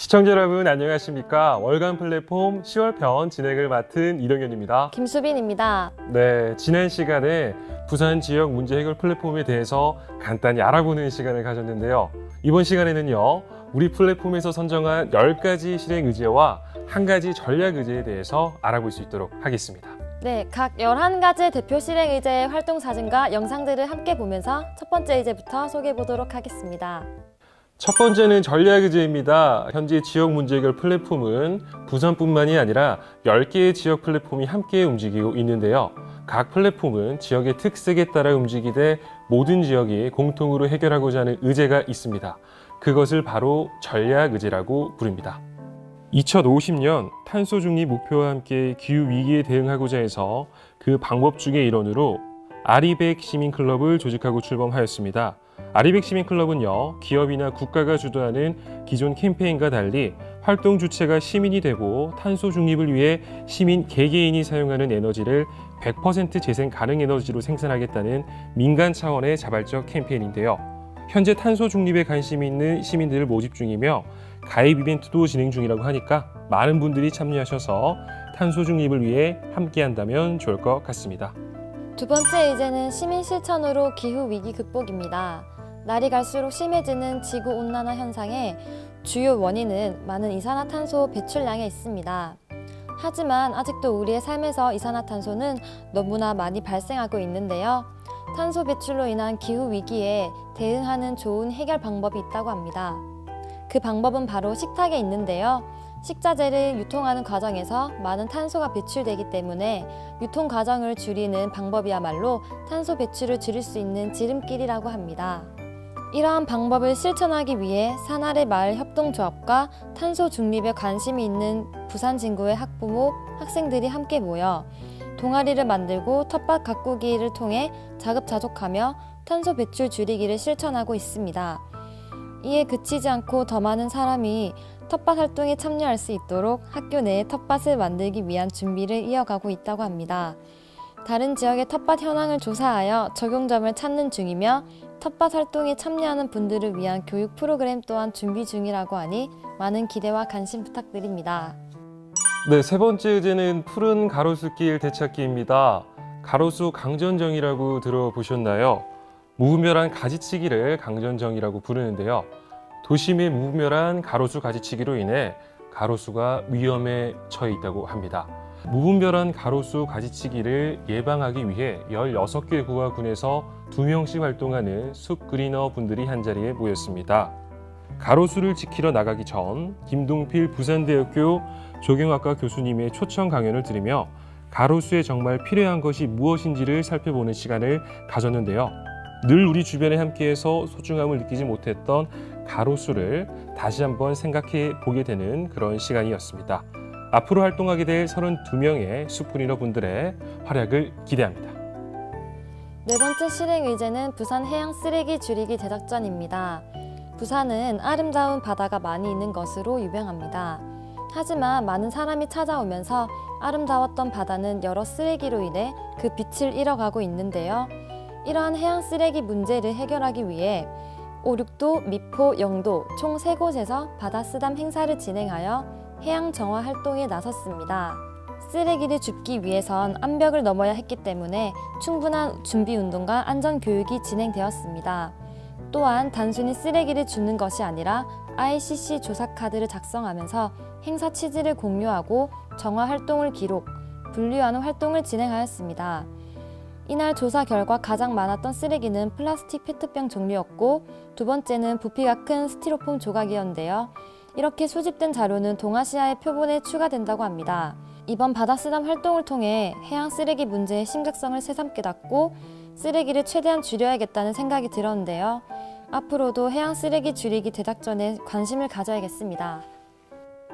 시청자 여러분 안녕하십니까. 월간 플랫폼 10월편 진행을 맡은 이동현입니다. 김수빈입니다. 네, 지난 시간에 부산 지역 문제 해결 플랫폼에 대해서 간단히 알아보는 시간을 가졌는데요. 이번 시간에는요, 우리 플랫폼에서 선정한 10가지 실행 의제와 한 가지 전략 의제에 대해서 알아볼 수 있도록 하겠습니다. 네, 각 11가지 대표 실행 의제의 활동 사진과 영상들을 함께 보면서 첫 번째 의제부터 소개해 보도록 하겠습니다. 첫 번째는 전략 의제입니다. 현재 지역 문제 해결 플랫폼은 부산뿐만이 아니라 10개의 지역 플랫폼이 함께 움직이고 있는데요. 각 플랫폼은 지역의 특색에 따라 움직이되 모든 지역이 공통으로 해결하고자 하는 의제가 있습니다. 그것을 바로 전략 의제라고 부릅니다. 2050년 탄소 중립 목표와 함께 기후 위기에 대응하고자 해서 그 방법 중의 일원으로 아리백 시민클럽을 조직하고 출범하였습니다. 아리백 시민클럽은요, 기업이나 국가가 주도하는 기존 캠페인과 달리 활동 주체가 시민이 되고 탄소 중립을 위해 시민 개개인이 사용하는 에너지를 100% 재생 가능 에너지로 생산하겠다는 민간 차원의 자발적 캠페인인데요. 현재 탄소 중립에 관심이 있는 시민들을 모집 중이며 가입 이벤트도 진행 중이라고 하니까 많은 분들이 참여하셔서 탄소 중립을 위해 함께한다면 좋을 것 같습니다. 두 번째 의제는 시민 실천으로 기후 위기 극복입니다. 날이 갈수록 심해지는 지구온난화 현상의 주요 원인은 많은 이산화탄소 배출량에 있습니다. 하지만 아직도 우리의 삶에서 이산화탄소는 너무나 많이 발생하고 있는데요. 탄소 배출로 인한 기후 위기에 대응하는 좋은 해결 방법이 있다고 합니다. 그 방법은 바로 식탁에 있는데요. 식자재를 유통하는 과정에서 많은 탄소가 배출되기 때문에 유통 과정을 줄이는 방법이야말로 탄소 배출을 줄일 수 있는 지름길이라고 합니다. 이러한 방법을 실천하기 위해 산아래 마을 협동조합과 탄소 중립에 관심이 있는 부산 진구의 학부모, 학생들이 함께 모여 동아리를 만들고 텃밭 가꾸기를 통해 자급자족하며 탄소 배출 줄이기를 실천하고 있습니다. 이에 그치지 않고 더 많은 사람이 텃밭 활동에 참여할 수 있도록 학교 내에 텃밭을 만들기 위한 준비를 이어가고 있다고 합니다. 다른 지역의 텃밭 현황을 조사하여 적용점을 찾는 중이며 텃밭 활동에 참여하는 분들을 위한 교육 프로그램 또한 준비 중이라고 하니 많은 기대와 관심 부탁드립니다. 네, 세 번째 의제는 푸른 가로수길 되찾기입니다. 가로수 강전정이라고 들어보셨나요? 무분별한 가지치기를 강전정이라고 부르는데요. 도심의 무분별한 가로수 가지치기로 인해 가로수가 위험에 처해 있다고 합니다. 무분별한 가로수 가지치기를 예방하기 위해 16개 구와 군에서 2명씩 활동하는 숲 그리너 분들이 한자리에 모였습니다. 가로수를 지키러 나가기 전 김동필 부산대학교 조경학과 교수님의 초청 강연을 들으며 가로수에 정말 필요한 것이 무엇인지를 살펴보는 시간을 가졌는데요. 늘 우리 주변에 함께해서 소중함을 느끼지 못했던 가로수를 다시 한번 생각해 보게 되는 그런 시간이었습니다. 앞으로 활동하게 될 32명의 숲그리너 분들의 활약을 기대합니다. 네 번째 실행 의제는 부산 해양 쓰레기 줄이기 제작전입니다. 부산은 아름다운 바다가 많이 있는 것으로 유명합니다. 하지만 많은 사람이 찾아오면서 아름다웠던 바다는 여러 쓰레기로 인해 그 빛을 잃어가고 있는데요. 이러한 해양 쓰레기 문제를 해결하기 위해 오륙도, 미포, 영도 총 3곳에서 바다 쓰담 행사를 진행하여 해양 정화 활동에 나섰습니다. 쓰레기를 줍기 위해선 암벽을 넘어야 했기 때문에 충분한 준비 운동과 안전 교육이 진행되었습니다. 또한 단순히 쓰레기를 줍는 것이 아니라 ICC 조사 카드를 작성하면서 행사 취지를 공유하고 정화 활동을 기록, 분류하는 활동을 진행하였습니다. 이날 조사 결과 가장 많았던 쓰레기는 플라스틱 페트병 종류였고 두 번째는 부피가 큰 스티로폼 조각이었는데요. 이렇게 수집된 자료는 동아시아의 표본에 추가된다고 합니다. 이번 바다 쓰담 활동을 통해 해양 쓰레기 문제의 심각성을 새삼 깨닫고 쓰레기를 최대한 줄여야겠다는 생각이 들었는데요. 앞으로도 해양 쓰레기 줄이기 대작전에 관심을 가져야겠습니다.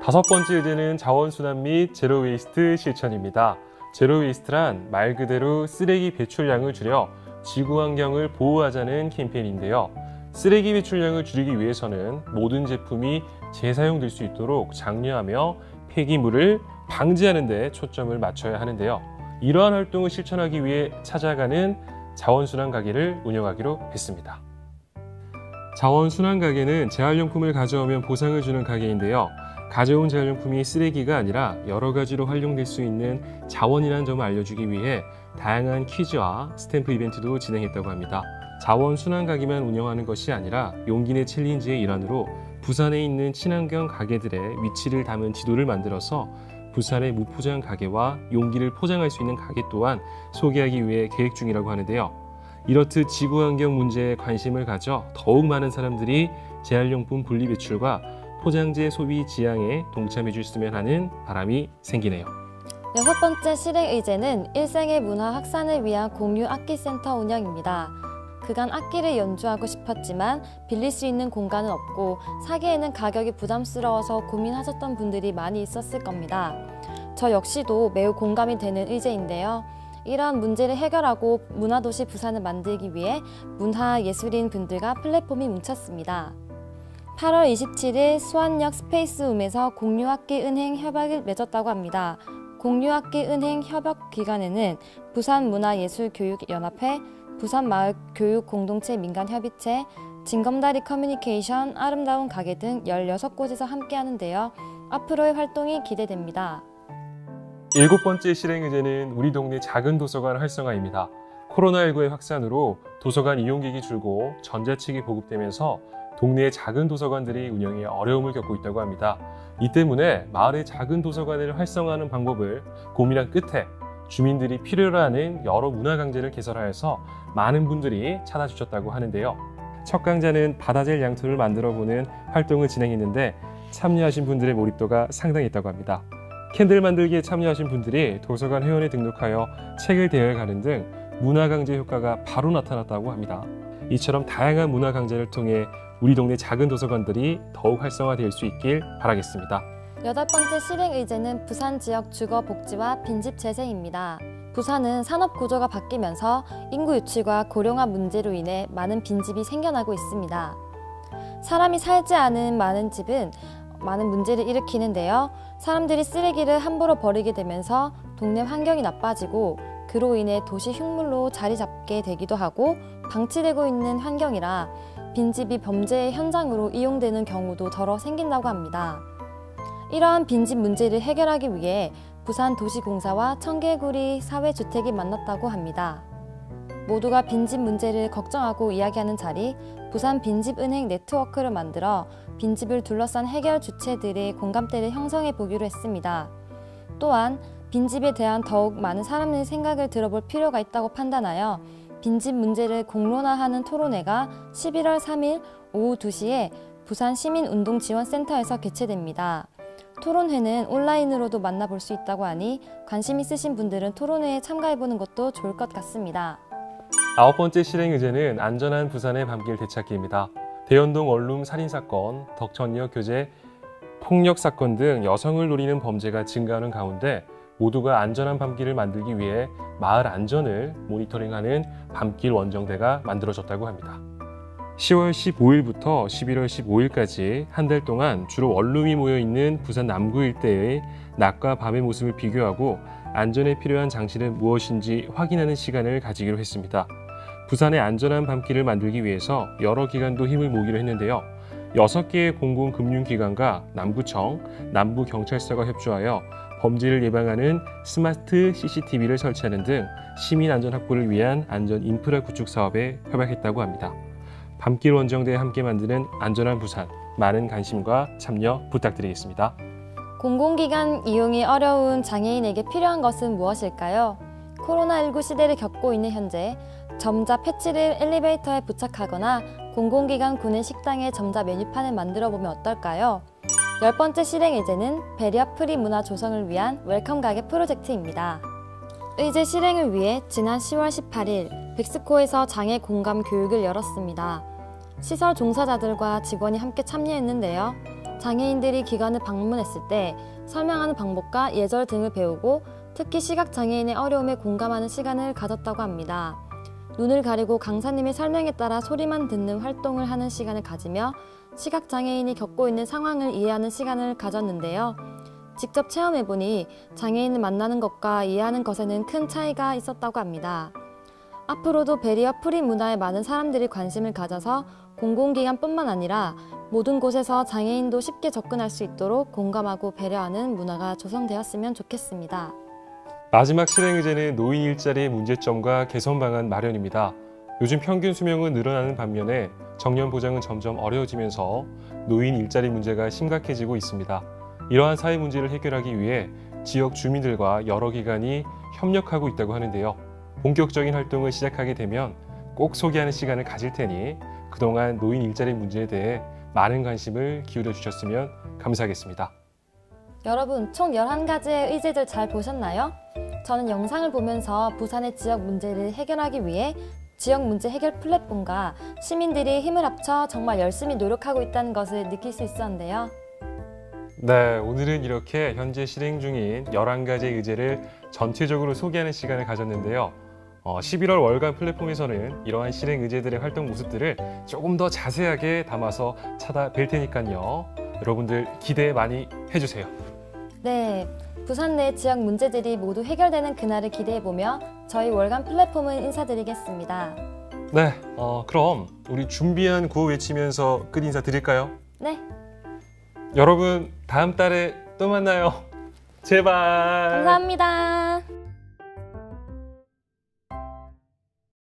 다섯 번째 의제는 자원순환 및 제로 웨이스트 실천입니다. 제로 웨이스트란 말 그대로 쓰레기 배출량을 줄여 지구 환경을 보호하자는 캠페인인데요. 쓰레기 배출량을 줄이기 위해서는 모든 제품이 재사용될 수 있도록 장려하며 폐기물을 방지하는 데 초점을 맞춰야 하는데요. 이러한 활동을 실천하기 위해 찾아가는 자원순환 가게를 운영하기로 했습니다. 자원순환 가게는 재활용품을 가져오면 보상을 주는 가게인데요. 가져온 재활용품이 쓰레기가 아니라 여러 가지로 활용될 수 있는 자원이라는 점을 알려주기 위해 다양한 퀴즈와 스탬프 이벤트도 진행했다고 합니다. 자원순환 가게만 운영하는 것이 아니라 용기 내 챌린지의 일환으로 부산에 있는 친환경 가게들의 위치를 담은 지도를 만들어서 부산의 무포장 가게와 용기를 포장할 수 있는 가게 또한 소개하기 위해 계획 중이라고 하는데요. 이렇듯 지구환경 문제에 관심을 가져 더욱 많은 사람들이 재활용품 분리배출과 포장재 소비 지향에 동참해 주셨으면 하는 바람이 생기네요. 여섯 번째 실행 의제는 일생의 문화 확산을 위한 공유 악기센터 운영입니다. 그간 악기를 연주하고 싶었지만 빌릴 수 있는 공간은 없고 사기에는 가격이 부담스러워서 고민하셨던 분들이 많이 있었을 겁니다. 저 역시도 매우 공감이 되는 의제인데요. 이러한 문제를 해결하고 문화도시 부산을 만들기 위해 문화예술인 분들과 플랫폼이 뭉쳤습니다. 8월 27일 수안역 스페이스움에서 공유악기 은행 협약을 맺었다고 합니다. 공유악기 은행 협약 기간에는 부산문화예술교육연합회, 부산마을교육공동체 민간협의체, 징검다리 커뮤니케이션, 아름다운 가게 등 16곳에서 함께하는데요. 앞으로의 활동이 기대됩니다. 일곱 번째 실행 의제는 우리 동네 작은 도서관 활성화입니다. 코로나19의 확산으로 도서관 이용객이 줄고 전자책이 보급되면서 동네의 작은 도서관들이 운영에 어려움을 겪고 있다고 합니다. 이 때문에 마을의 작은 도서관을 활성화하는 방법을 고민한 끝에 주민들이 필요로 하는 여러 문화 강좌를 개설하여서 많은 분들이 찾아주셨다고 하는데요. 첫 강좌는 바다젤 양토를 만들어보는 활동을 진행했는데 참여하신 분들의 몰입도가 상당했다고 합니다. 캔들 만들기에 참여하신 분들이 도서관 회원에 등록하여 책을 대여해가는 등 문화 강좌 효과가 바로 나타났다고 합니다. 이처럼 다양한 문화 강좌를 통해 우리 동네 작은 도서관들이 더욱 활성화될 수 있길 바라겠습니다. 여덟 번째 실행 의제는 부산 지역 주거 복지와 빈집 재생입니다. 부산은 산업 구조가 바뀌면서 인구 유출과 고령화 문제로 인해 많은 빈집이 생겨나고 있습니다. 사람이 살지 않은 많은 집은 많은 문제를 일으키는데요. 사람들이 쓰레기를 함부로 버리게 되면서 동네 환경이 나빠지고 그로 인해 도시 흉물로 자리 잡게 되기도 하고 방치되고 있는 환경이라 빈집이 범죄의 현장으로 이용되는 경우도 더러 생긴다고 합니다. 이러한 빈집 문제를 해결하기 위해 부산도시공사와 청개구리 사회주택이 만났다고 합니다. 모두가 빈집 문제를 걱정하고 이야기하는 자리, 부산 빈집은행 네트워크를 만들어 빈집을 둘러싼 해결 주체들의 공감대를 형성해 보기로 했습니다. 또한 빈집에 대한 더욱 많은 사람의 생각을 들어볼 필요가 있다고 판단하여 빈집 문제를 공론화하는 토론회가 11월 3일 오후 2시에 부산 시민운동지원센터에서 개최됩니다. 토론회는 온라인으로도 만나볼 수 있다고 하니 관심 있으신 분들은 토론회에 참가해보는 것도 좋을 것 같습니다. 아홉 번째 실행 의제는 안전한 부산의 밤길 되찾기입니다. 대연동 원룸 살인사건, 덕천역 교제 폭력 사건 등 여성을 노리는 범죄가 증가하는 가운데 모두가 안전한 밤길을 만들기 위해 마을 안전을 모니터링하는 밤길 원정대가 만들어졌다고 합니다. 10월 15일부터 11월 15일까지 한 달 동안 주로 원룸이 모여있는 부산 남구 일대의 낮과 밤의 모습을 비교하고 안전에 필요한 장치는 무엇인지 확인하는 시간을 가지기로 했습니다. 부산의 안전한 밤길을 만들기 위해서 여러 기관도 힘을 모으기로 했는데요. 6개의 공공금융기관과 남구청, 남부경찰서가 협조하여 범죄를 예방하는 스마트 CCTV를 설치하는 등 시민 안전 확보를 위한 안전 인프라 구축 사업에 협약했다고 합니다. 밤길 원정대에 함께 만드는 안전한 부산, 많은 관심과 참여 부탁드리겠습니다. 공공기관 이용이 어려운 장애인에게 필요한 것은 무엇일까요? 코로나19 시대를 겪고 있는 현재 점자 패치를 엘리베이터에 부착하거나 공공기관 구내 식당에 점자 메뉴판을 만들어보면 어떨까요? 10번째 실행 의제는 배리어 프리 문화 조성을 위한 웰컴 가게 프로젝트입니다. 의제 실행을 위해 지난 10월 18일 백스코에서 장애 공감 교육을 열었습니다. 시설 종사자들과 직원이 함께 참여했는데요. 장애인들이 기관을 방문했을 때 설명하는 방법과 예절 등을 배우고 특히 시각장애인의 어려움에 공감하는 시간을 가졌다고 합니다. 눈을 가리고 강사님의 설명에 따라 소리만 듣는 활동을 하는 시간을 가지며 시각장애인이 겪고 있는 상황을 이해하는 시간을 가졌는데요. 직접 체험해보니 장애인을 만나는 것과 이해하는 것에는 큰 차이가 있었다고 합니다. 앞으로도 배리어 프리 문화에 많은 사람들이 관심을 가져서 공공기관뿐만 아니라 모든 곳에서 장애인도 쉽게 접근할 수 있도록 공감하고 배려하는 문화가 조성되었으면 좋겠습니다. 마지막 실행 의제는 노인 일자리의 문제점과 개선 방안 마련입니다. 요즘 평균 수명은 늘어나는 반면에 정년 보장은 점점 어려워지면서 노인 일자리 문제가 심각해지고 있습니다. 이러한 사회 문제를 해결하기 위해 지역 주민들과 여러 기관이 협력하고 있다고 하는데요. 본격적인 활동을 시작하게 되면 꼭 소개하는 시간을 가질 테니 그동안 노인 일자리 문제에 대해 많은 관심을 기울여 주셨으면 감사하겠습니다. 여러분, 총 11가지의 의제들 잘 보셨나요? 저는 영상을 보면서 부산의 지역 문제를 해결하기 위해 지역 문제 해결 플랫폼과 시민들이 힘을 합쳐 정말 열심히 노력하고 있다는 것을 느낄 수 있었는데요. 네, 오늘은 이렇게 현재 실행 중인 11가지 의제를 전체적으로 소개하는 시간을 가졌는데요. 11월 월간 플랫폼에서는 이러한 실행 의제들의 활동 모습들을 조금 더 자세하게 담아서 찾아뵐 테니까요. 여러분들 기대 많이 해주세요. 네, 부산 내 지역 문제들이 모두 해결되는 그날을 기대해보며 저희 월간 플랫폼은 인사드리겠습니다. 네, 그럼 우리 준비한 구호 외치면서 끝 인사 드릴까요? 네, 여러분 다음 달에 또 만나요. 제발. 감사합니다.